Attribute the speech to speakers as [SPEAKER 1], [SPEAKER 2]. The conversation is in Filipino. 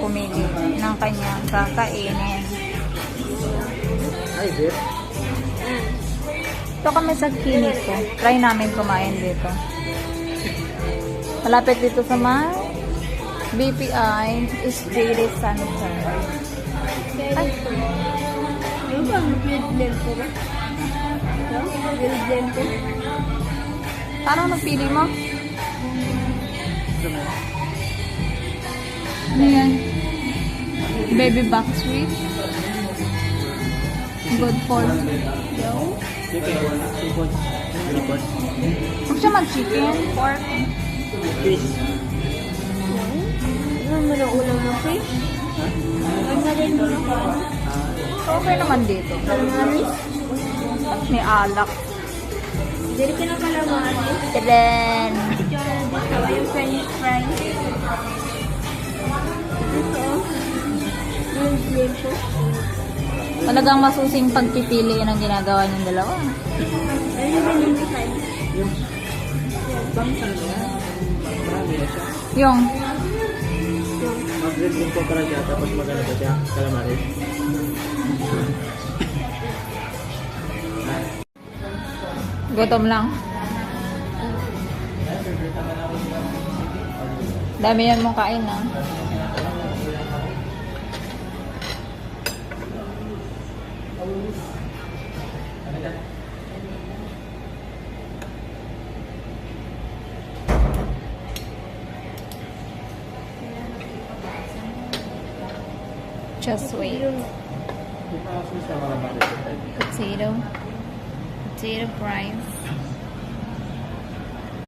[SPEAKER 1] pumili ng kanyang kakainin.
[SPEAKER 2] Ay, bet.
[SPEAKER 1] Ito kami sa Kiniko. Try namin kumain dito. Malapit dito sa BPI Street Center. Ay.
[SPEAKER 3] Ano ba? Bildlen ko ba? Bildlen ko.
[SPEAKER 1] Parang napili mo? Ano yan? Baby back sweet. Good for you.
[SPEAKER 2] Chicken.
[SPEAKER 1] Huwag siya mag-chicken. Pork.
[SPEAKER 2] Fish.
[SPEAKER 3] Ano mo na ulam ng fish? Ano na rin mo na
[SPEAKER 1] Okay naman dito.
[SPEAKER 3] calamaris?
[SPEAKER 1] At may alak.
[SPEAKER 3] Dili ka ng calamaris?
[SPEAKER 1] Then,
[SPEAKER 3] Yung french fries. Ito. Bildlen ko.
[SPEAKER 1] talagang masusing pagpipili ang ginagawa ng dalawa.
[SPEAKER 3] Ano yung ganyan sa side?
[SPEAKER 2] Yung bangsa niya. Marami na siya.
[SPEAKER 1] Yung,
[SPEAKER 2] Mag-grade din ko para siya, tapos magano pa siya, calamaris.
[SPEAKER 1] gutom lang. Dami yan mong kain, ah. Just wait. Potato fries.